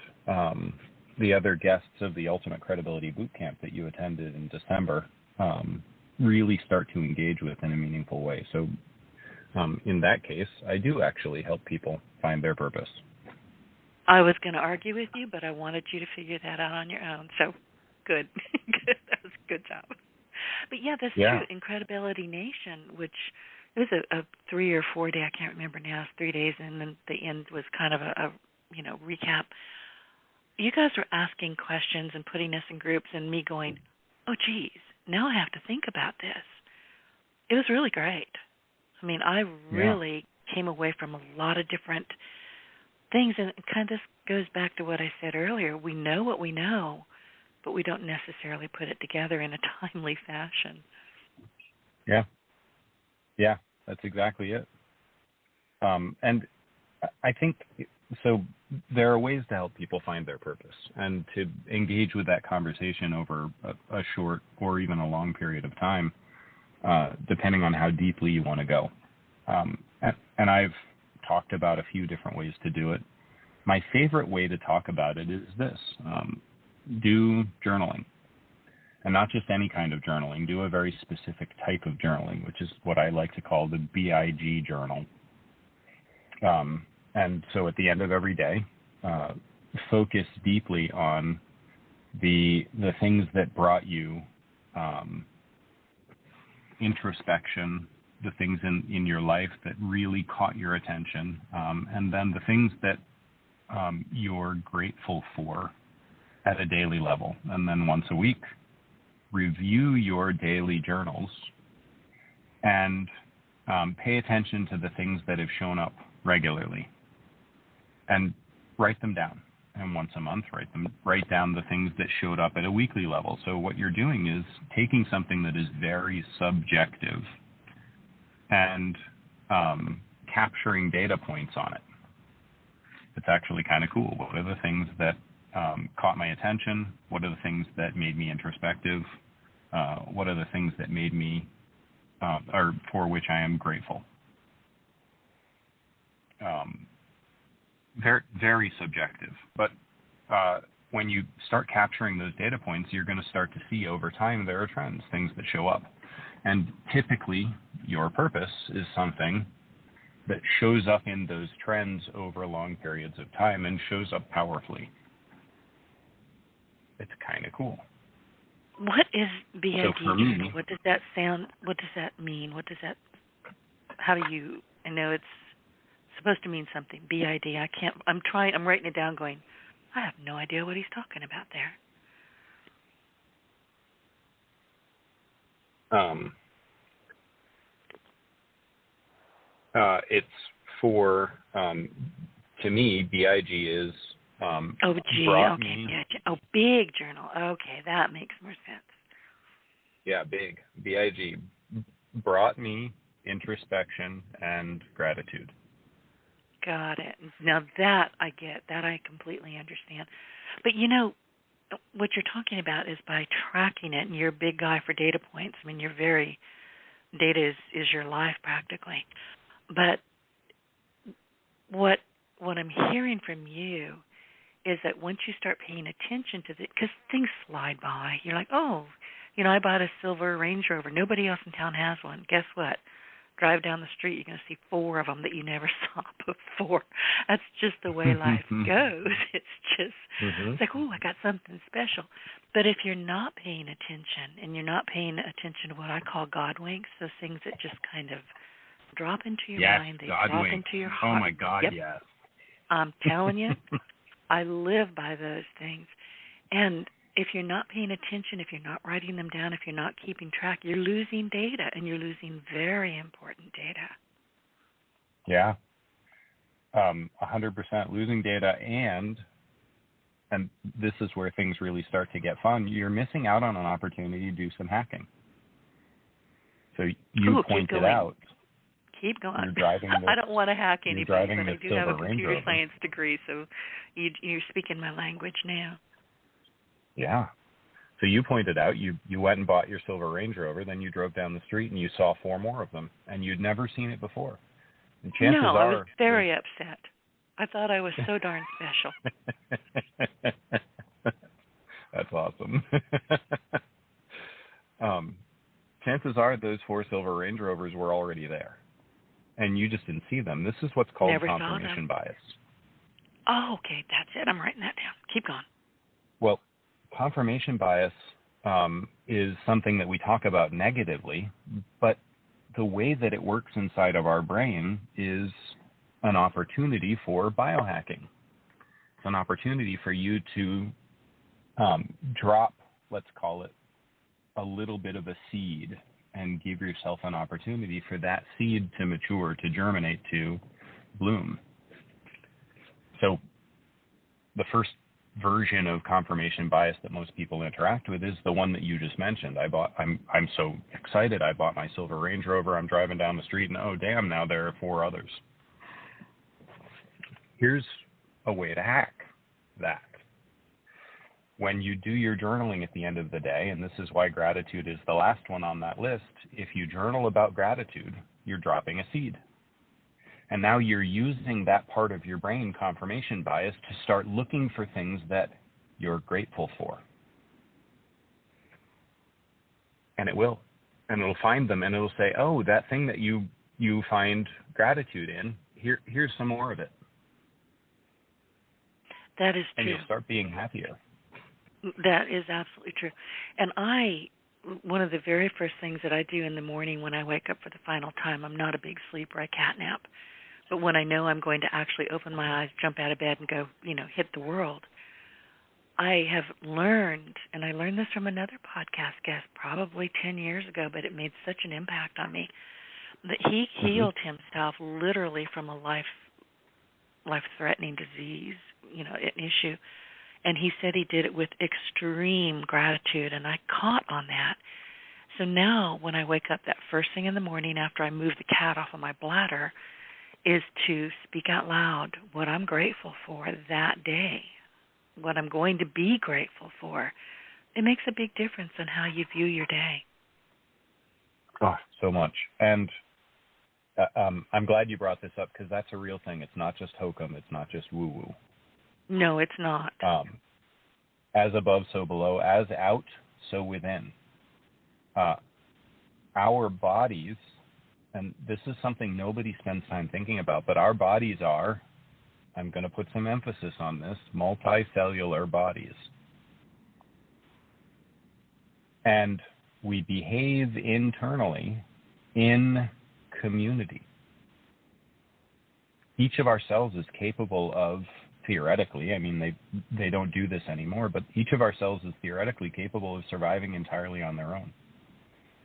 the other guests of the Ultimate Credibility Bootcamp that you attended in December really start to engage with in a meaningful way. So in that case, I do actually help people find their purpose. I was going to argue with you, but I wanted you to figure that out on your own. So good. Good. That was a good job. But yeah, that's true. In Credibility Nation, which it was a 3 or 4 day, I can't remember now, it's 3 days, and then the end was kind of a recap. You guys were asking questions and putting us in groups and me going, oh, geez, now I have to think about this. It was really great. I really came away from a lot of different things, and it kind of goes back to what I said earlier. We know what we know, but we don't necessarily put it together in a timely fashion. Yeah, that's exactly it. And I think, so there are ways to help people find their purpose and to engage with that conversation over a short or even a long period of time, depending on how deeply you want to go. And I've talked about a few different ways to do it. My favorite way to talk about it is this. Do journaling. And not just any kind of journaling. Do a very specific type of journaling, which is what I like to call the BIG journal. And so at the end of every day, focus deeply on the things that brought you introspection, the things in your life that really caught your attention, and then the things that you're grateful for at a daily level. And then once a week, review your daily journals and pay attention to the things that have shown up regularly and write them down. And once a month, write down the things that showed up at a weekly level. So what you're doing is taking something that is very subjective and capturing data points on it. It's actually kind of cool. What are the things that caught my attention? What are the things that made me introspective? What are the things that made me, or for which I am grateful? Very, very subjective. But when you start capturing those data points, you're going to start to see over time there are trends, things that show up. And typically, your purpose is something that shows up in those trends over long periods of time and shows up powerfully. It's kind of cool. What is BID? So for me, what does that sound? What does that mean? How do you, I know it's supposed to mean something. BID, I'm writing it down going, I have no idea what he's talking about there. It's for, to me, BIG is big journal. Okay, that makes more sense. Yeah, big. BIG brought me introspection and gratitude. Got it. Now that I get, that I completely understand. But what you're talking about is by tracking it, and you're a big guy for data points. I mean, data is your life practically. But what I'm hearing from you is that once you start paying attention to because things slide by, you're like, oh, I bought a silver Range Rover. Nobody else in town has one. Guess what? Drive down the street, you're going to see 4 of them that you never saw before. That's just the way life goes. It's just, It's like, oh, I got something special. But if you're not paying attention, and you're not paying attention to what I call God winks, those things that just kind of drop into your mind, they God drop winks. into your heart. Oh, my God, yep. yes. I'm telling you, I live by those things. And if you're not paying attention, if you're not writing them down, if you're not keeping track, you're losing data, and you're losing very important data. Yeah, 100% losing data, and this is where things really start to get fun. You're missing out on an opportunity to do some hacking. So you pointed out. Keep going. You're driving I don't want to hack anybody, but I do have a computer Range science degree, so you're speaking my language now. Yeah. So you pointed out you went and bought your silver Range Rover, then you drove down the street and you saw 4 more of them, and you'd never seen it before. And chances are, I was very upset. I thought I was so darn special. That's awesome. Chances are those 4 silver Range Rovers were already there, and you just didn't see them. This is what's called confirmation bias. Oh, okay, that's it. I'm writing that down. Keep going. Well, confirmation bias is something that we talk about negatively, but the way that it works inside of our brain is an opportunity for biohacking. It's an opportunity for you to drop, let's call it, a little bit of a seed and give yourself an opportunity for that seed to mature, to germinate, to bloom. So the first version of confirmation bias that most people interact with is the one that you just mentioned. I'm so excited. I bought my silver Range Rover. I'm driving down the street, and oh damn, now there are 4 others. Here's a way to hack that. When you do your journaling at the end of the day, and this is why gratitude is the last one on that list, if you journal about gratitude, you're dropping a seed. And now you're using that part of your brain, confirmation bias, to start looking for things that you're grateful for. And it will. And it'll find them, and it'll say, oh, that thing that you find gratitude in, here's some more of it. That is true. And you'll start being happier. That is absolutely true. And one of the very first things that I do in the morning when I wake up for the final time, I'm not a big sleeper, I catnap. But when I know I'm going to actually open my eyes, jump out of bed, and go, hit the world, I have learned, and I learned this from another podcast guest probably 10 years ago, but it made such an impact on me, that he healed himself literally from a life-threatening disease, an issue. And he said he did it with extreme gratitude, and I caught on that. So now when I wake up that first thing in the morning after I move the cat off of my bladder is to speak out loud what I'm grateful for that day, what I'm going to be grateful for. It makes a big difference in how you view your day. Oh, so much. And I'm glad you brought this up, because that's a real thing. It's not just hokum. It's not just woo-woo. No, it's not. as above, so below, as out, so within. Our bodies, and this is something nobody spends time thinking about, but our bodies are, I'm going to put some emphasis on this, multicellular bodies. And we behave internally in community. Each of our cells is capable of, theoretically, I mean, they don't do this anymore, but each of our cells is theoretically capable of surviving entirely on their own.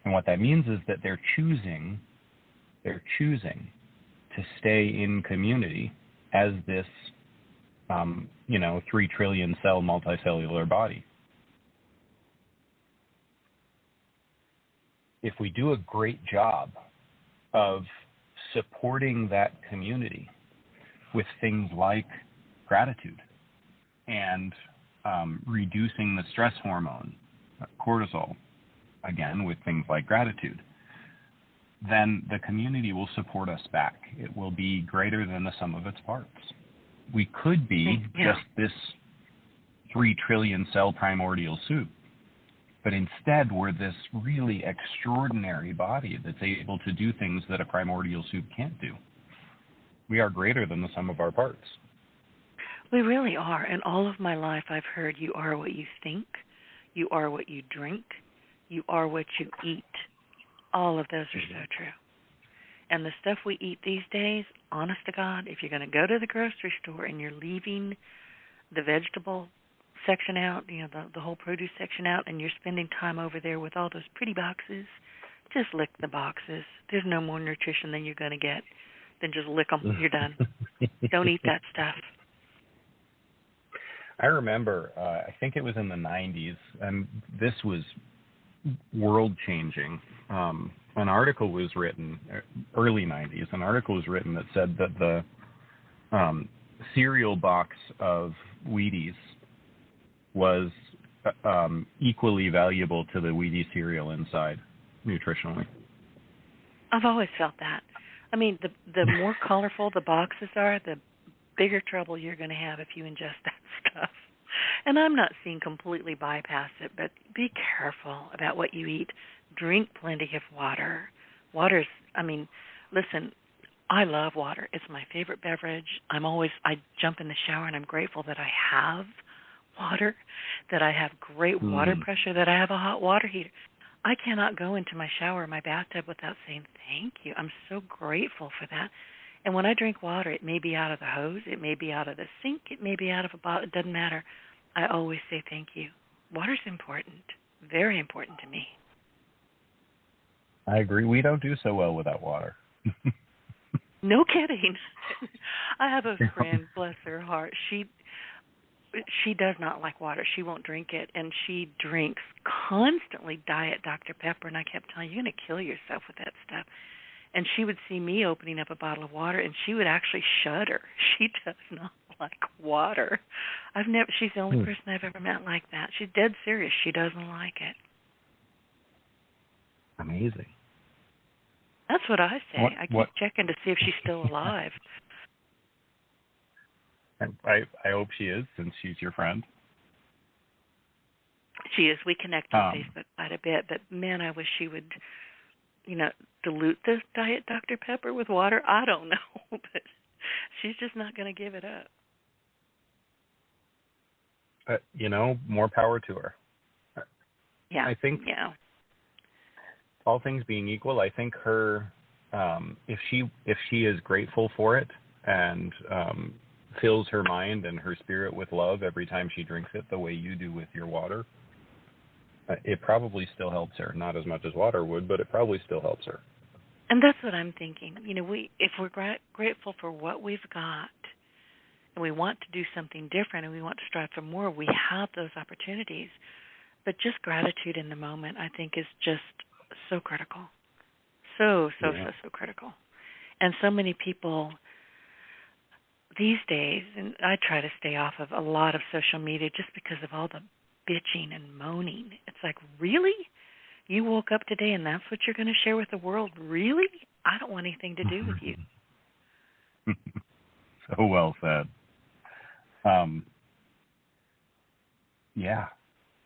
And what that means is that they're choosing to stay in community as this, 3 trillion cell multicellular body. If we do a great job of supporting that community with things like gratitude and reducing the stress hormone, cortisol, again, with things like gratitude, then the community will support us back. It will be greater than the sum of its parts. We could be just this 3 trillion cell primordial soup, but instead we're this really extraordinary body that's able to do things that a primordial soup can't do. We are greater than the sum of our parts. We really are. And all of my life I've heard you are what you think, you are what you drink, you are what you eat. All of those are so true. And the stuff we eat these days, honest to God, if you're going to go to the grocery store and you're leaving the vegetable section out, the whole produce section out, and you're spending time over there with all those pretty boxes, just lick the boxes. There's no more nutrition than you're going to get. Then just lick them. You're done. Don't eat that stuff. I remember, I think it was in the 90s, and this was world-changing. An article was written, early 90s, an article was written that said that the cereal box of Wheaties was equally valuable to the Wheaties cereal inside, nutritionally. I've always felt that. I mean, the more colorful the boxes are, the bigger trouble you're going to have if you ingest that stuff. And I'm not saying completely bypass it, but be careful about what you eat. Drink plenty of water. Listen, I love water. It's my favorite beverage. I jump in the shower and I'm grateful that I have water, that I have great water pressure, that I have a hot water heater. I cannot go into my shower or my bathtub without saying thank you. I'm so grateful for that. And when I drink water, it may be out of the hose, it may be out of the sink, it may be out of a bottle. It doesn't matter. I always say thank you. Water's important, very important to me. I agree. We don't do so well without water. No kidding. I have a friend, bless her heart. She does not like water. She won't drink it, and she drinks constantly Diet Dr. Pepper, and I kept telling her, you're going to kill yourself with that stuff. And she would see me opening up a bottle of water, and she would actually shudder. She does not like water. She's the only person I've ever met like that. She's dead serious. She doesn't like it. Amazing. That's what I say. I keep checking to see if she's still alive. I hope she is, since she's your friend. She is. We connect on Facebook quite a bit, but man, I wish she would, dilute the Diet Dr. Pepper with water. I don't know, but she's just not going to give it up. More power to her. Yeah. I think. Yeah. All things being equal, I think her, if she is grateful for it and fills her mind and her spirit with love every time she drinks it, the way you do with your water, it probably still helps her. Not as much as water would, but it probably still helps her. And that's what I'm thinking. If we're grateful for what we've got, and we want to do something different, and we want to strive for more, we have those opportunities. But just gratitude in the moment, I think, is just so critical. So critical. And so many people these days, and I try to stay off of a lot of social media just because of all the bitching and moaning. It's like, really? You woke up today and that's what you're going to share with the world? Really? I don't want anything to do with you. So well said. Yeah.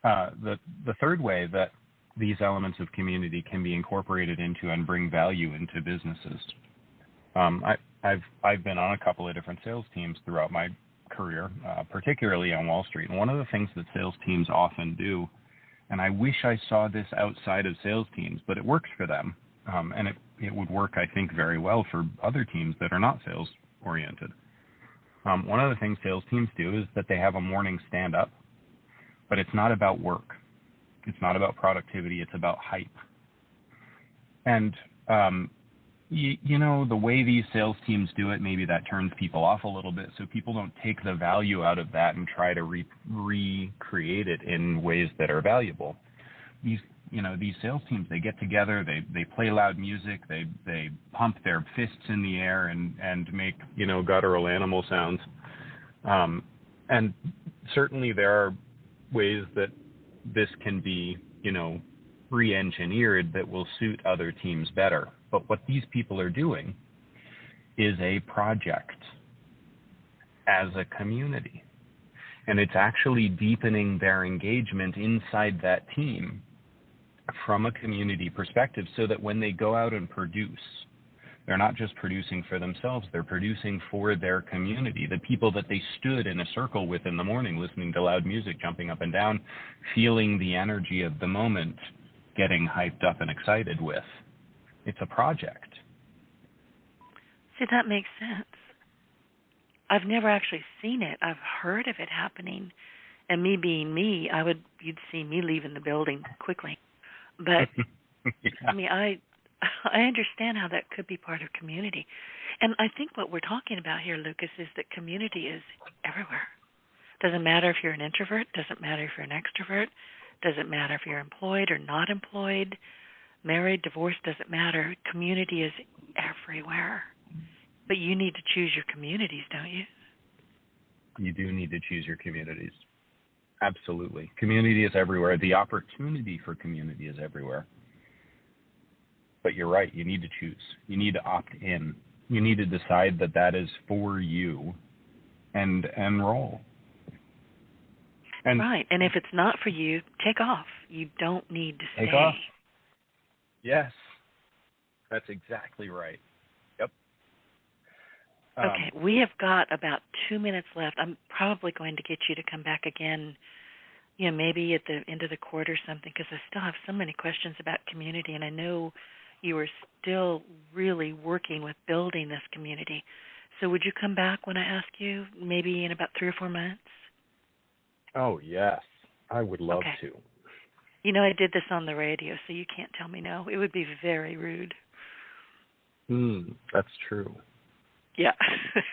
The third way that these elements of community can be incorporated into and bring value into businesses. I've been on a couple of different sales teams throughout my career, particularly on Wall Street. And one of the things that sales teams often do, and I wish I saw this outside of sales teams, but it works for them. And it would work, I think, very well for other teams that are not sales oriented. One of the things sales teams do is that they have a morning stand-up, but it's not about work. It's not about productivity. It's about hype. And, you know, the way these sales teams do it, maybe that turns people off a little bit, so people don't take the value out of that and try to recreate it in ways that are valuable. These sales teams, they get together, they play loud music, they pump their fists in the air and make, guttural animal sounds. And certainly there are ways that this can be, re-engineered that will suit other teams better. But what these people are doing is a project as a community. And it's actually deepening their engagement inside that team from a community perspective, so that when they go out and produce, they're not just producing for themselves, they're producing for their community, the people that they stood in a circle with in the morning, listening to loud music, jumping up and down, feeling the energy of the moment, getting hyped up and excited with. It's a project. See, that makes sense. I've never actually seen it. I've heard of it happening. And me being me, you'd see me leaving the building quickly. But, Yeah. I mean, I understand how that could be part of community. And I think what we're talking about here, Lucas, is that community is everywhere. Doesn't matter if you're an introvert. Doesn't matter if you're an extrovert. Doesn't matter if you're employed or not employed. Married, divorced, doesn't matter. Community is everywhere. But you need to choose your communities, don't you? You do need to choose your communities. Absolutely. Community is everywhere. The opportunity for community is everywhere. But you're right. You need to choose. You need to opt in. You need to decide that is for you and roll. And right. And if it's not for you, take off. You don't need to stay. Take off. Yes. That's exactly right. Yep. Okay. We have got about 2 minutes left. I'm probably going to get you to come back again, maybe at the end of the quarter or something, because I still have so many questions about community, and I know you are still really working with building this community. So would you come back when I ask you, maybe in about 3 or 4 months? Oh, yes. I would love to. I did this on the radio, so you can't tell me no. It would be very rude. That's true. Yeah.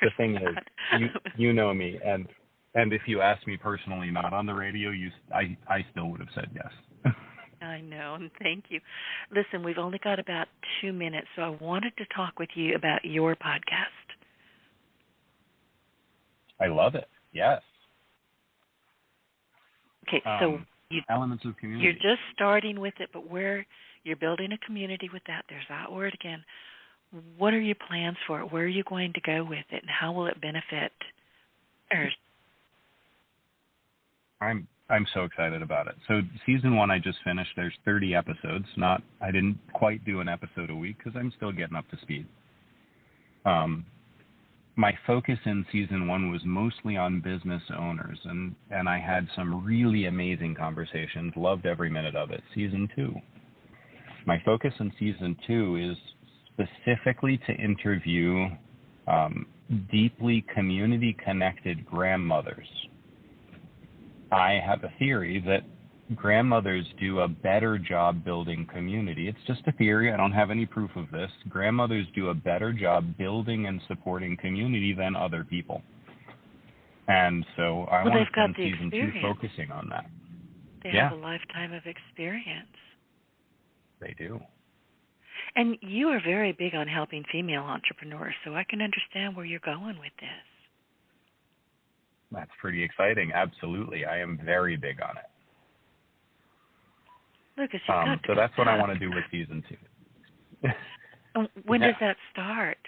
The thing is, you know me, and if you asked me personally, not on the radio, I still would have said yes. I know, and thank you. Listen, we've only got about 2 minutes, so I wanted to talk with you about your podcast. I love it. Yes. Okay, so elements of community. You're just starting with it, but you're building a community with that. There's that word again. What are your plans for it? Where are you going to go with it, and how will it benefit? I'm so excited about it. So season 1 I just finished. There's 30 episodes. I didn't quite do an episode a week because I'm still getting up to speed. My focus in season 1 was mostly on business owners, and I had some really amazing conversations. Loved every minute of it. Season 2. My focus in season 2 is specifically to interview deeply community-connected grandmothers. I have a theory that grandmothers do a better job building community. It's just a theory. I don't have any proof of this. Grandmothers do a better job building and supporting community than other people. And so I want to spend season 2 focusing on that. They have a lifetime of experience. They do. And you are very big on helping female entrepreneurs, so I can understand where you're going with this. That's pretty exciting. Absolutely. I am very big on it. Lucas, you've got to so that's what I want to do with season 2. When does that start?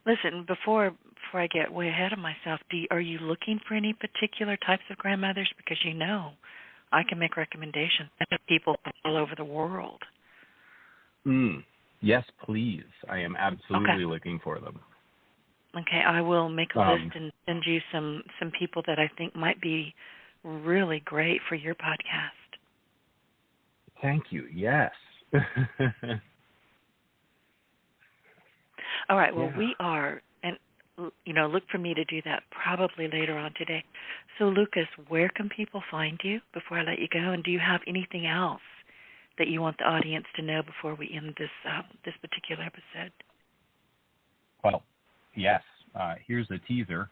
Listen, before before I get way ahead of myself, are you looking for any particular types of grandmothers? Because I can make recommendations to people all over the world. Yes, please. I am absolutely looking for them. Okay, I will make a list and send you some people that I think might be really great for your podcast. Thank you. Yes. All right, well, we are, and, look for me to do that probably later on today. So, Lucas, where can people find you before I let you go? And do you have anything else that you want the audience to know before we end this particular episode? Well, yes. Here's a teaser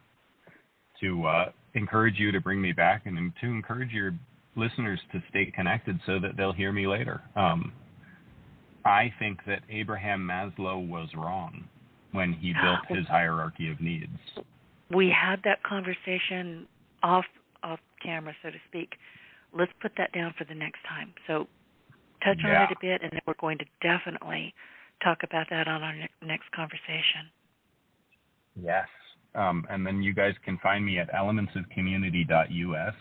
to encourage you to bring me back and to encourage your listeners to stay connected so that they'll hear me later. I think that Abraham Maslow was wrong when he built his hierarchy of needs. We had that conversation off camera, so to speak. Let's put that down for the next time. So touch on it a bit, and then we're going to definitely talk about that on our next conversation. Yes. And then you guys can find me at elementsofcommunity.us,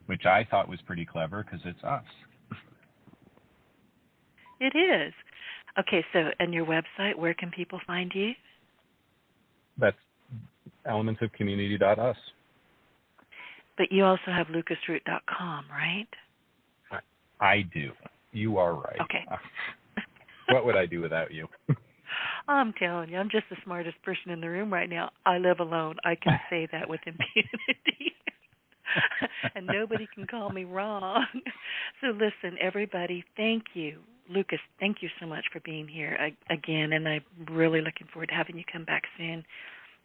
which I thought was pretty clever because it's us. It is. Okay, so, and your website, where can people find you? That's elementsofcommunity.us. But you also have lucasroot.com, right? I do. You are right. Okay. What would I do without you? I'm telling you, I'm just the smartest person in the room right now. I live alone. I can say that with impunity. And nobody can call me wrong. So listen, everybody, thank you. Lucas, thank you so much for being here again, and I'm really looking forward to having you come back soon.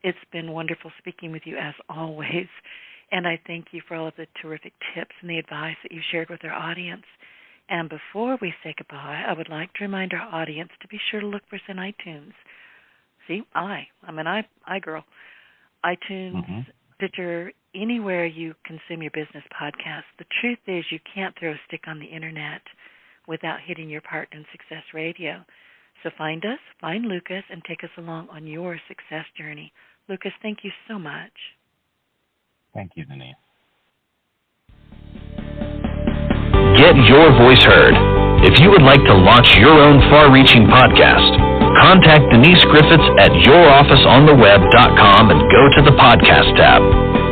It's been wonderful speaking with you as always, and I thank you for all of the terrific tips and the advice that you shared with our audience. And before we say goodbye, I would like to remind our audience to be sure to look for us in iTunes. See, I'm an I girl. iTunes, Stitcher, anywhere you consume your business podcast. The truth is you can't throw a stick on the internet without hitting your partner in Success Radio. So find us, find Lucas, and take us along on your success journey. Lucas, thank you so much. Thank you, Denise. Get your voice heard. If you would like to launch your own far-reaching podcast, contact Denise Griffitts at yourofficeontheweb.com and go to the podcast tab.